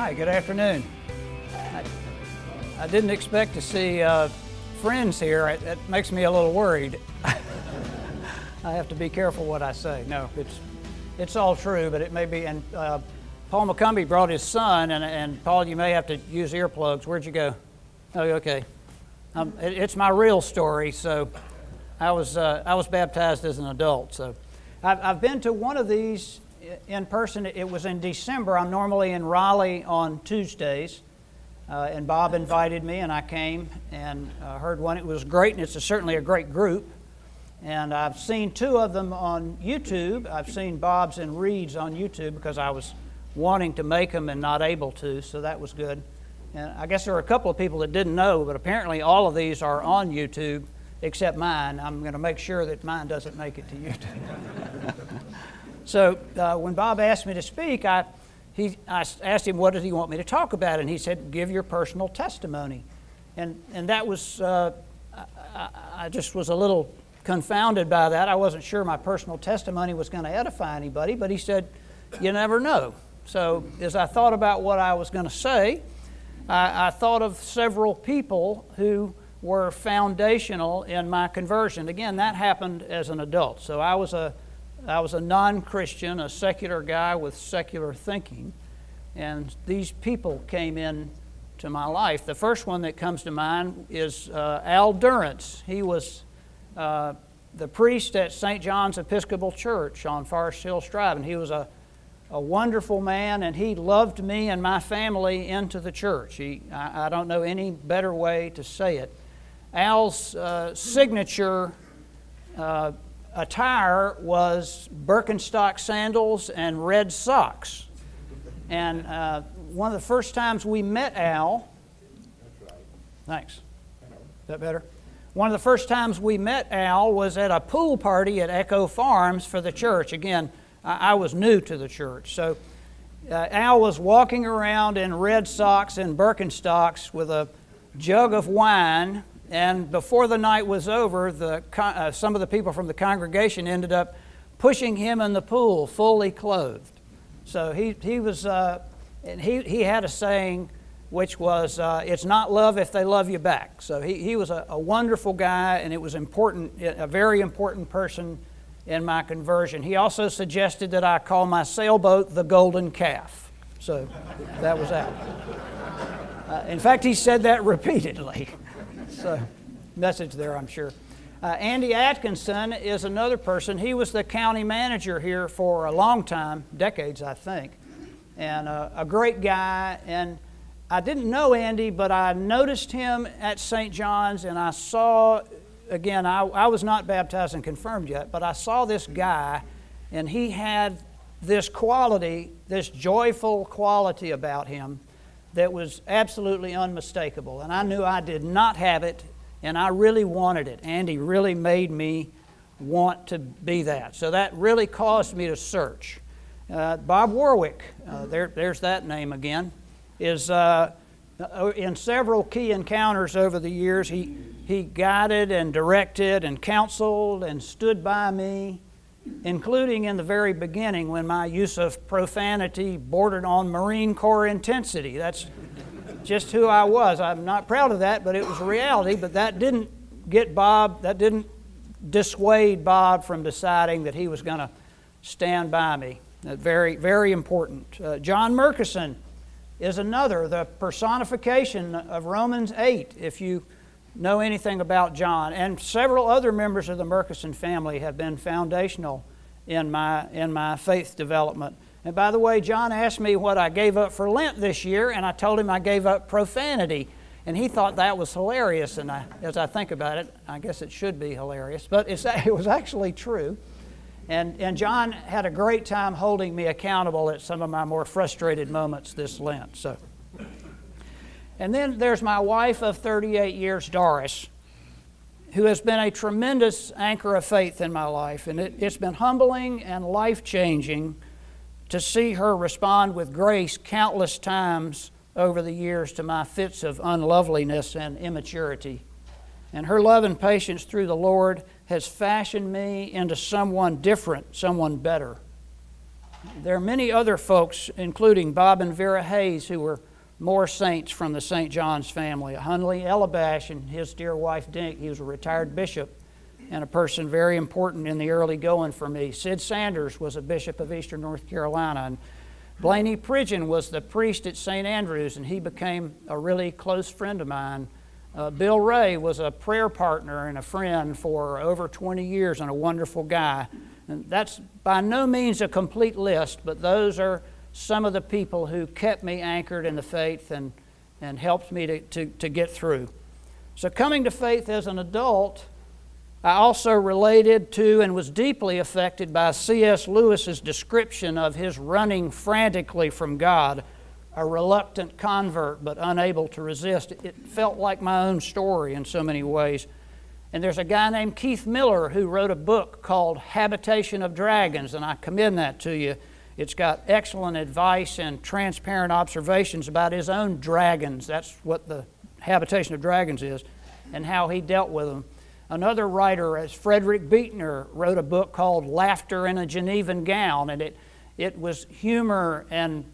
Hi, good afternoon. I didn't expect to see friends here. It makes me a little worried. I have to be careful what I say. No, it's all true, but it may be. And Paul McCumbee brought his son, and Paul, you may have to use earplugs. Where'd you go? Oh, okay. It's my real story. So I was baptized as an adult. So I've been to one of these in person. It was in December. I'm normally in Raleigh on Tuesdays, and Bob invited me, and I came and heard one. It was great, and it's certainly a great group. And I've seen two of them on YouTube. I've seen Bob's and Reed's on YouTube because I was wanting to make them and not able to, so that was good. And I guess there were a couple of people that didn't know, but apparently all of these are on YouTube except mine. I'm going to make sure that mine doesn't make it to YouTube. So when Bob asked me to speak, I asked him, what did he want me to talk about? And he said, give your personal testimony. And that was, I just was a little confounded by that. I wasn't sure my personal testimony was going to edify anybody, but he said, you never know. So as I thought about what I was going to say, I thought of several people who were foundational in my conversion. Again, that happened as an adult. So I was a non-Christian, a secular guy with secular thinking, and these people came in to my life. The first one that comes to mind is Al Durrance. He was the priest at St. John's Episcopal Church on Forest Hills Drive, and he was a wonderful man, and he loved me and my family into the church. I don't know any better way to say it. Al's signature attire was Birkenstock sandals and red socks. And one of the first times we met Al, thanks. Is that better? One of the first times we met Al was at a pool party at Echo Farms for the church. Again, I was new to the church. So Al was walking around in red socks and Birkenstocks with a jug of wine, and before the night was over, some of the people from the congregation ended up pushing him in the pool fully clothed. So he was, and he had a saying which was, it's not love if they love you back. So he was a wonderful guy, and it was important, a very important person in my conversion. He also suggested that I call my sailboat the Golden Calf. So that was that. In fact, he said that repeatedly. So message there, I'm sure. Andy Atkinson is another person. He was the county manager here for a long time, decades, I think, and a great guy. And I didn't know Andy, but I noticed him at St. John's, and I saw, again, I was not baptized and confirmed yet, but I saw this guy, and he had this quality, this joyful quality about him that was absolutely unmistakable. And I knew I did not have it, and I really wanted it. Andy really made me want to be that. So that really caused me to search. Bob Warwick, there's that name again, is in several key encounters over the years, he guided and directed and counseled and stood by me, including in the very beginning when my use of profanity bordered on Marine Corps intensity. That's just who I was. I'm not proud of that, but it was a reality. But that didn't dissuade Bob from deciding that he was going to stand by me. Very, very important. John Murkison is another, the personification of Romans 8, if you know anything about John. And several other members of the Murkison family have been foundational in my faith development. And by the way, John asked me what I gave up for Lent this year, and I told him I gave up profanity. And he thought that was hilarious, and as I think about it, I guess it should be hilarious, but it was actually true. And John had a great time holding me accountable at some of my more frustrated moments this Lent. So, and then there's my wife of 38 years, Doris, who has been a tremendous anchor of faith in my life. And it's been humbling and life-changing to see her respond with grace countless times over the years to my fits of unloveliness and immaturity. And her love and patience through the Lord has fashioned me into someone different, someone better. There are many other folks, including Bob and Vera Hayes, who were more saints from the St. John's family. Hunley Elabash and his dear wife Dink, he was a retired bishop and a person very important in the early going for me. Sid Sanders was a bishop of Eastern North Carolina, and Blaney Pridgeon was the priest at St. Andrews, and he became a really close friend of mine. Bill Ray was a prayer partner and a friend for over 20 years and a wonderful guy. And that's by no means a complete list, but those are some of the people who kept me anchored in the faith and helped me to get through. So coming to faith as an adult, I also related to and was deeply affected by C.S. Lewis's description of his running frantically from God, a reluctant convert but unable to resist. It felt like my own story in so many ways. And there's a guy named Keith Miller who wrote a book called Habitation of Dragons, and I commend that to you. It's got excellent advice and transparent observations about his own dragons. That's what the Habitation of Dragons is, and how he dealt with them. Another writer, as Frederick Buechner, wrote a book called Laughter in a Genevan Gown, and it was humor and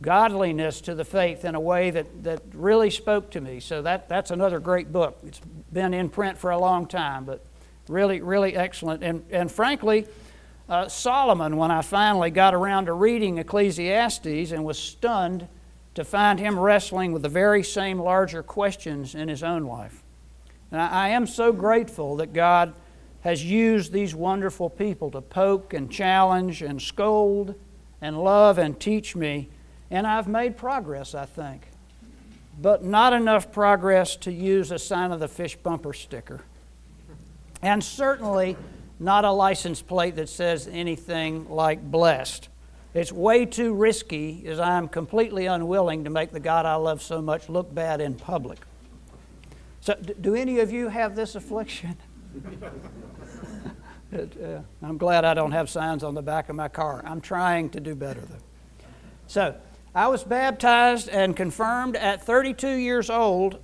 godliness to the faith in a way that really spoke to me. So that's another great book. It's been in print for a long time, but really, really excellent. And frankly, Solomon, when I finally got around to reading Ecclesiastes and was stunned to find him wrestling with the very same larger questions in his own life. And I am so grateful that God has used these wonderful people to poke and challenge and scold and love and teach me. And I've made progress, I think. But not enough progress to use a sign of the fish bumper sticker. And certainly not a license plate that says anything like blessed. It's way too risky, as I'm completely unwilling to make the God I love so much look bad in public. So, do any of you have this affliction? I'm glad I don't have signs on the back of my car. I'm trying to do better, though. So, I was baptized and confirmed at 32 years old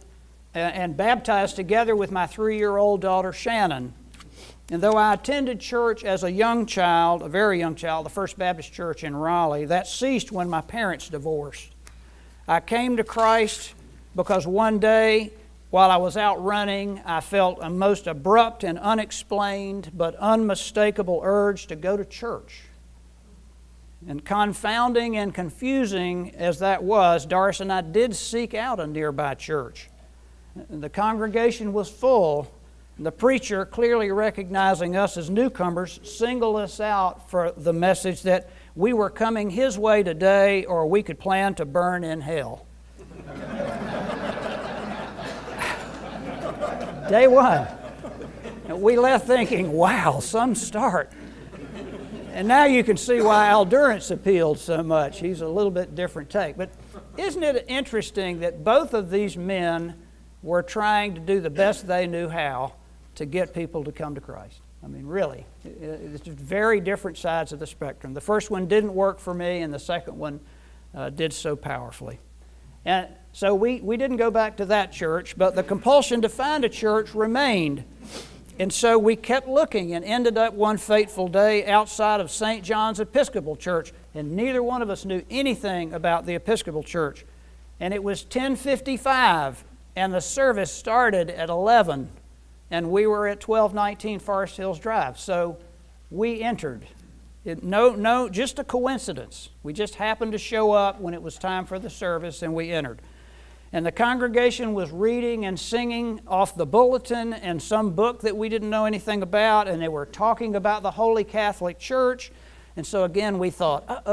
and baptized together with my 3-year-old daughter, Shannon. And though I attended church as a young child, a very young child, the First Baptist Church in Raleigh, that ceased when my parents divorced. I came to Christ because one day, while I was out running, I felt a most abrupt and unexplained but unmistakable urge to go to church. And confounding and confusing as that was, Doris and I did seek out a nearby church. The congregation was full. The preacher, clearly recognizing us as newcomers, singled us out for the message that we were coming his way today or we could plan to burn in hell. Day one, we left thinking, wow, some start. And now you can see why Al Durance appealed so much. He's a little bit different take. But isn't it interesting that both of these men were trying to do the best they knew how to get people to come to Christ? I mean, really, it's just very different sides of the spectrum. The first one didn't work for me, and the second one did so powerfully. And so we didn't go back to that church, but the compulsion to find a church remained. And so we kept looking and ended up one fateful day outside of St. John's Episcopal Church, and neither one of us knew anything about the Episcopal Church. And it was 10:55, and the service started at 11, and we were at 1219 Forest Hills Drive. So we entered. Just a coincidence. We just happened to show up when it was time for the service, and we entered. And the congregation was reading and singing off the bulletin and some book that we didn't know anything about, and they were talking about the Holy Catholic Church. And so again, we thought,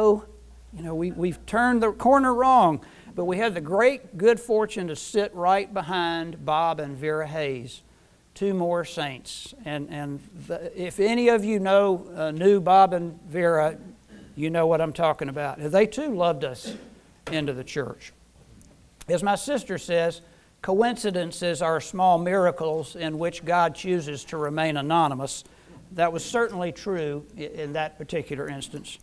we've turned the corner wrong. But we had the great good fortune to sit right behind Bob and Vera Hayes, two more saints. And if any of you knew Bob and Vera, you know what I'm talking about. They too loved us into the church. As my sister says, coincidences are small miracles in which God chooses to remain anonymous. That was certainly true in that particular instance.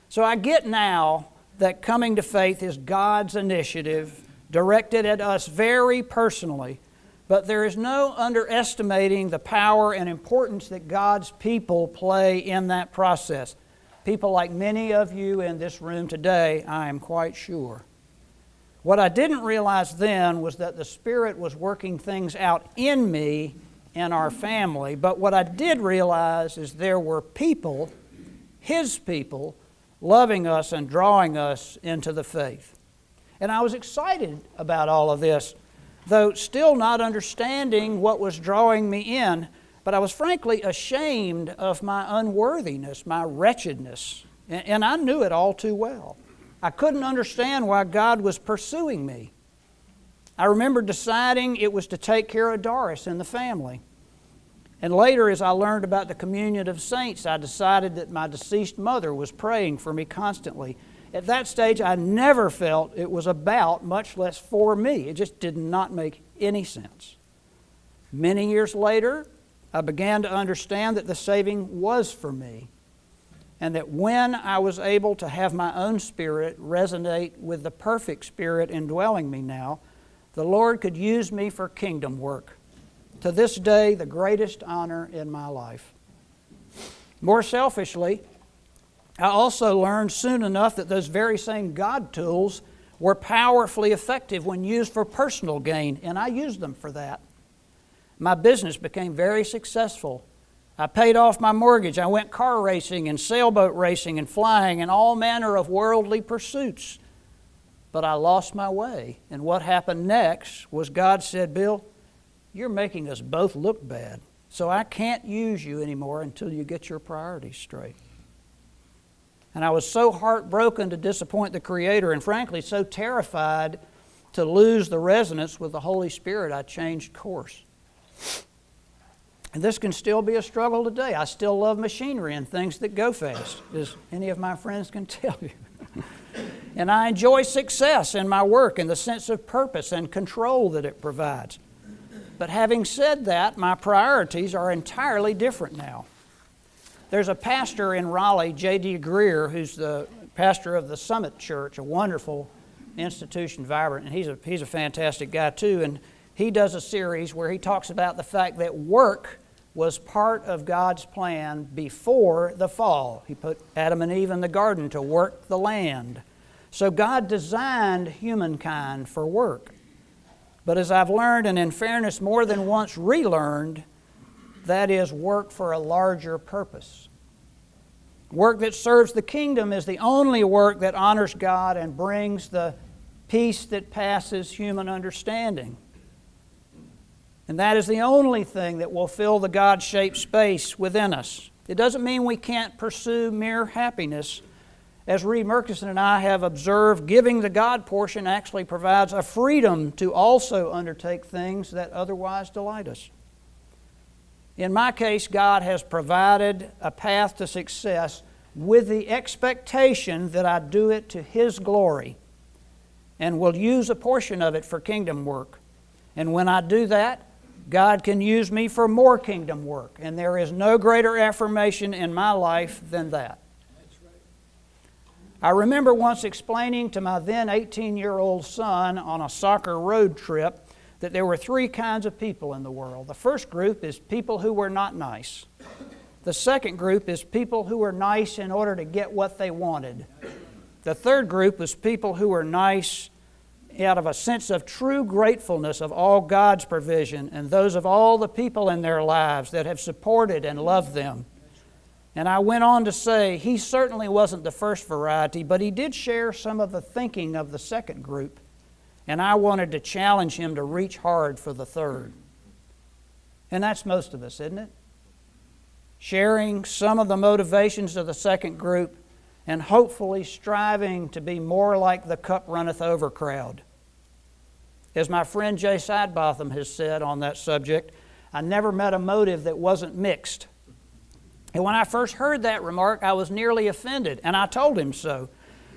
So I get now that coming to faith is God's initiative directed at us very personally, but there is no underestimating the power and importance that God's people play in that process. people like many of you in this room today, I am quite sure. What I didn't realize then was that the Spirit was working things out in me and our family. But what I did realize is there were people, His people, loving us and drawing us into the faith. And I was excited about all of this, though still not understanding what was drawing me in. But I was frankly ashamed of my unworthiness, my wretchedness. And I knew it all too well. I couldn't understand why God was pursuing me. I remember deciding it was to take care of Doris and the family. And later, as I learned about the communion of saints, I decided that my deceased mother was praying for me constantly. At that stage, I never felt it was about, much less for me. It just did not make any sense. Many years later, I began to understand that the saving was for me, and that when I was able to have my own spirit resonate with the perfect Spirit indwelling me now, the Lord could use me for kingdom work. To this day, the greatest honor in my life. More selfishly, I also learned soon enough that those very same God tools were powerfully effective when used for personal gain, and I used them for that. My business became very successful. I paid off my mortgage. I went car racing and sailboat racing and flying and all manner of worldly pursuits. But I lost my way. And what happened next was God said, Bill, you're making us both look bad. So I can't use you anymore until you get your priorities straight. And I was so heartbroken to disappoint the Creator and frankly so terrified to lose the resonance with the Holy Spirit, I changed course. And this can still be a struggle today. I still love machinery and things that go fast, as any of my friends can tell you. And I enjoy success in my work and the sense of purpose and control that it provides. But having said that, my priorities are entirely different now. There's a pastor in Raleigh, J.D. Greer, who's the pastor of the Summit Church, a wonderful institution, vibrant, and he's a fantastic guy too. And he does a series where he talks about the fact that work was part of God's plan before the fall. He put Adam and Eve in the garden to work the land. So God designed humankind for work. But as I've learned, and in fairness more than once relearned, that is work for a larger purpose. Work that serves the kingdom is the only work that honors God and brings the peace that passes human understanding. And that is the only thing that will fill the God-shaped space within us. It doesn't mean we can't pursue mere happiness. As Reed Murkison and I have observed, giving the God portion actually provides a freedom to also undertake things that otherwise delight us. In my case, God has provided a path to success with the expectation that I do it to His glory and will use a portion of it for kingdom work. And when I do that, God can use me for more kingdom work. And there is no greater affirmation in my life than that. I remember once explaining to my then 18-year-old son on a soccer road trip that there were three kinds of people in the world. The first group is people who were not nice. The second group is people who were nice in order to get what they wanted. The third group was people who were nice out of a sense of true gratefulness of all God's provision and those of all the people in their lives that have supported and loved them. And I went on to say, he certainly wasn't the first variety, but he did share some of the thinking of the second group. And I wanted to challenge him to reach hard for the third. And that's most of us, isn't it? Sharing some of the motivations of the second group and hopefully striving to be more like the cup runneth over crowd. As my friend Jay Sidebotham has said on that subject, I never met a motive that wasn't mixed. And when I first heard that remark, I was nearly offended, and I told him so.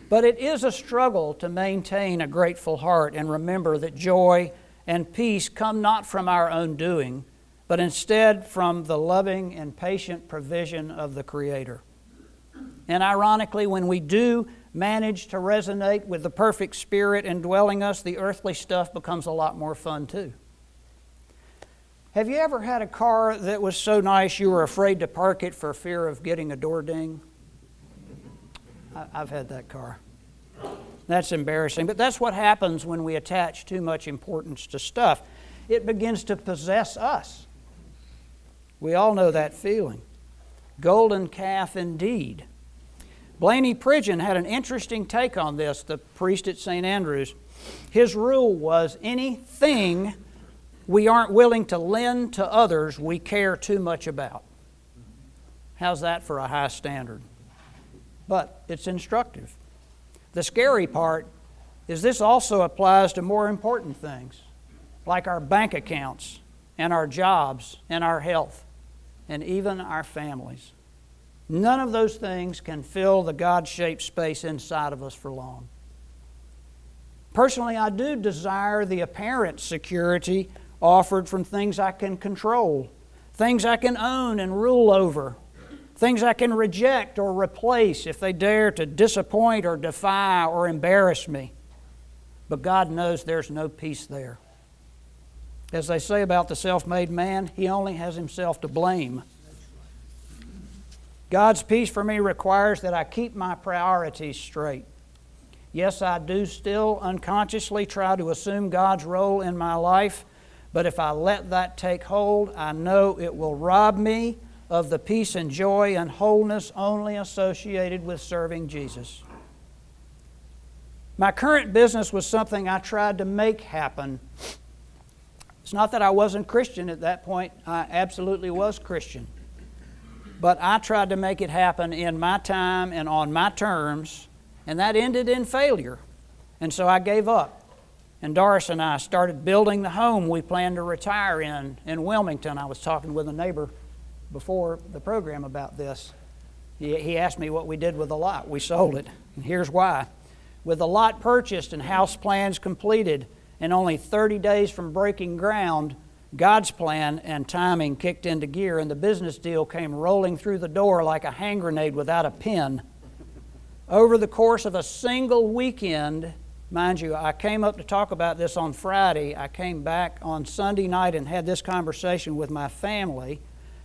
But it is a struggle to maintain a grateful heart and remember that joy and peace come not from our own doing, but instead from the loving and patient provision of the Creator. And ironically, when we do manage to resonate with the perfect Spirit indwelling us, the earthly stuff becomes a lot more fun too. Have you ever had a car that was so nice you were afraid to park it for fear of getting a door ding? I've had that car. That's embarrassing, but that's what happens when we attach too much importance to stuff. It begins to possess us. We all know that feeling. Golden calf indeed. Blaney Pridgeon had an interesting take on this, the priest at St. Andrews. His rule was anything we aren't willing to lend to others, we care too much about. How's that for a high standard? But it's instructive. The scary part is this also applies to more important things, like our bank accounts and our jobs and our health and even our families. None of those things can fill the God-shaped space inside of us for long. Personally, I do desire the apparent security offered from things I can control, things I can own and rule over, things I can reject or replace if they dare to disappoint or defy or embarrass me. But God knows there's no peace there. As they say about the self-made man, he only has himself to blame. God's peace for me requires that I keep my priorities straight. Yes, I do still unconsciously try to assume God's role in my life, but if I let that take hold, I know it will rob me of the peace and joy and wholeness only associated with serving Jesus. My current business was something I tried to make happen. It's not that I wasn't Christian at that point. I absolutely was Christian. But I tried to make it happen in my time and on my terms, and that ended in failure. And so I gave up. And Doris and I started building the home we planned to retire in Wilmington. I was talking with a neighbor before the program about this. He asked me what we did with the lot. We sold it, and here's why. With the lot purchased and house plans completed, and only 30 days from breaking ground, God's plan and timing kicked into gear, and the business deal came rolling through the door like a hand grenade without a pin. Over the course of a single weekend, mind you, I came up to talk about this on Friday. I came back on Sunday night and had this conversation with my family.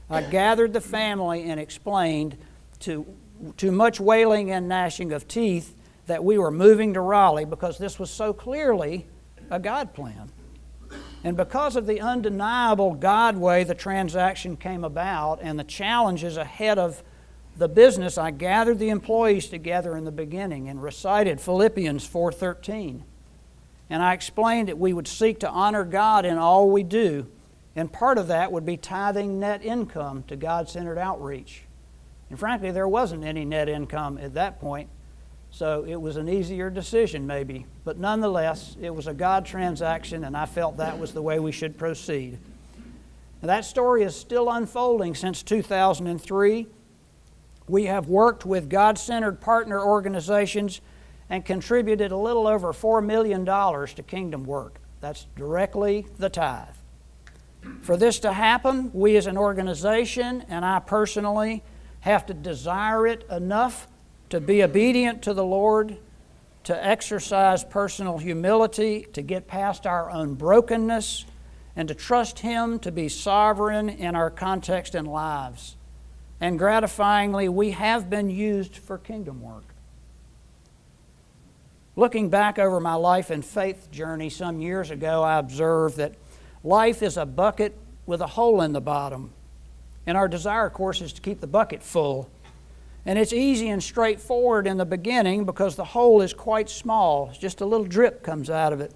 I gathered the family and explained to much wailing and gnashing of teeth that we were moving to Raleigh because this was so clearly a God plan. And because of the undeniable God way the transaction came about and the challenges ahead of the business, I gathered the employees together in the beginning and recited Philippians 4:13. And I explained that we would seek to honor God in all we do, and part of that would be tithing net income to God-centered outreach. And frankly, there wasn't any net income at that point, so it was an easier decision maybe. But nonetheless, it was a God transaction, and I felt that was the way we should proceed. Now, that story is still unfolding since 2003. We have worked with God-centered partner organizations and contributed a little over $4 million to kingdom work. That's directly the tithe. For this to happen, we as an organization and I personally have to desire it enough to be obedient to the Lord, to exercise personal humility, to get past our own brokenness, and to trust Him to be sovereign in our context and lives. And gratifyingly, we have been used for kingdom work. Looking back over my life and faith journey some years ago, I observed that life is a bucket with a hole in the bottom. And our desire, of course, is to keep the bucket full. And it's easy and straightforward in the beginning because the hole is quite small. Just a little drip comes out of it.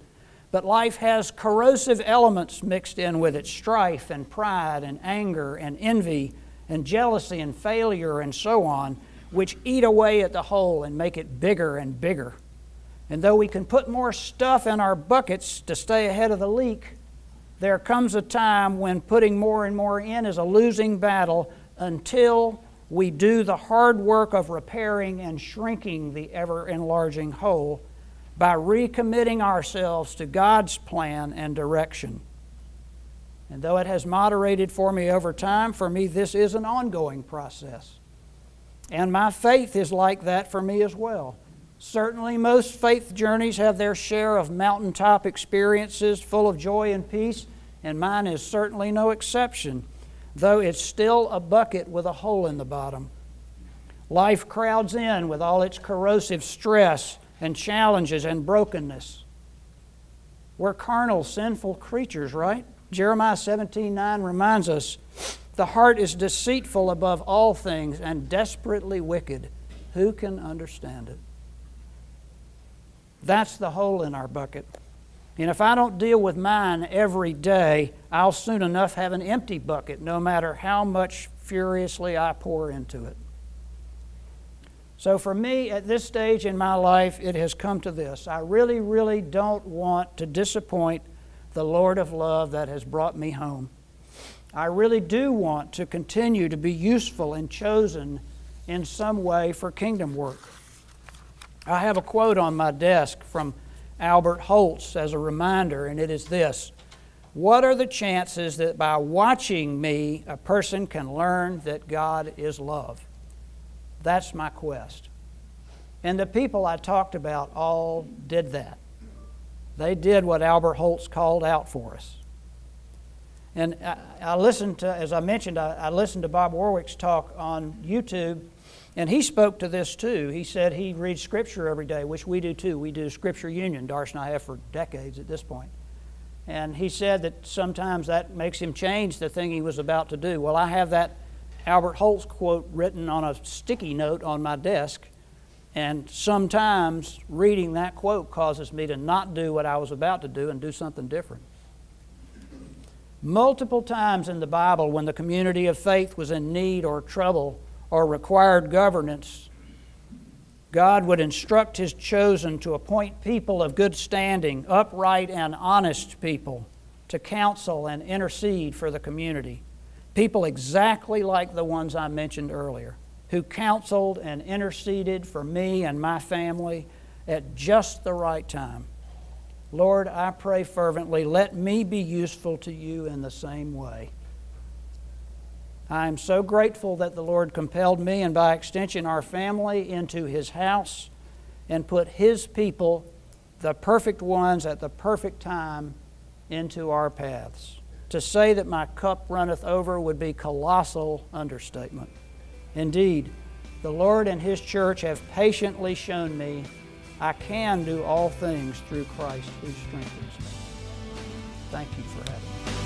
But life has corrosive elements mixed in with it, strife and pride and anger and envy and jealousy and failure and so on, which eat away at the hole and make it bigger and bigger. And though we can put more stuff in our buckets to stay ahead of the leak, there comes a time when putting more and more in is a losing battle until we do the hard work of repairing and shrinking the ever-enlarging hole by recommitting ourselves to God's plan and direction. And though it has moderated for me over time, for me this is an ongoing process. And my faith is like that for me as well. Certainly most faith journeys have their share of mountaintop experiences full of joy and peace, and mine is certainly no exception, though it's still a bucket with a hole in the bottom. Life crowds in with all its corrosive stress and challenges and brokenness. We're carnal, sinful creatures, right? Jeremiah 17:9 reminds us, the heart is deceitful above all things and desperately wicked. Who can understand it? That's the hole in our bucket. And if I don't deal with mine every day, I'll soon enough have an empty bucket, no matter how much furiously I pour into it. So for me, at this stage in my life, it has come to this. I really, really don't want to disappoint the Lord of love that has brought me home. I really do want to continue to be useful and chosen in some way for kingdom work. I have a quote on my desk from Albert Holtz as a reminder, and it is this: what are the chances that by watching me, a person can learn that God is love? That's my quest. And the people I talked about all did that. They did what Albert Holtz called out for us. And I listened to, as I mentioned, I listened to Bob Warwick's talk on YouTube, and he spoke to this too. He said he reads Scripture every day, which we do too. We do Scripture Union. Darcy and I have for decades at this point. And he said that sometimes that makes him change the thing he was about to do. Well, I have that Albert Holtz quote written on a sticky note on my desk, and sometimes reading that quote causes me to not do what I was about to do and do something different. Multiple times in the Bible, when the community of faith was in need or trouble or required governance, God would instruct His chosen to appoint people of good standing, upright and honest people, to counsel and intercede for the community. People exactly like the ones I mentioned earlier, who counseled and interceded for me and my family at just the right time. Lord, I pray fervently, let me be useful to you in the same way. I am so grateful that the Lord compelled me, and by extension our family, into His house and put His people, the perfect ones at the perfect time, into our paths. To say that my cup runneth over would be colossal understatement. Indeed, the Lord and His church have patiently shown me I can do all things through Christ who strengthens me. Thank you for having me.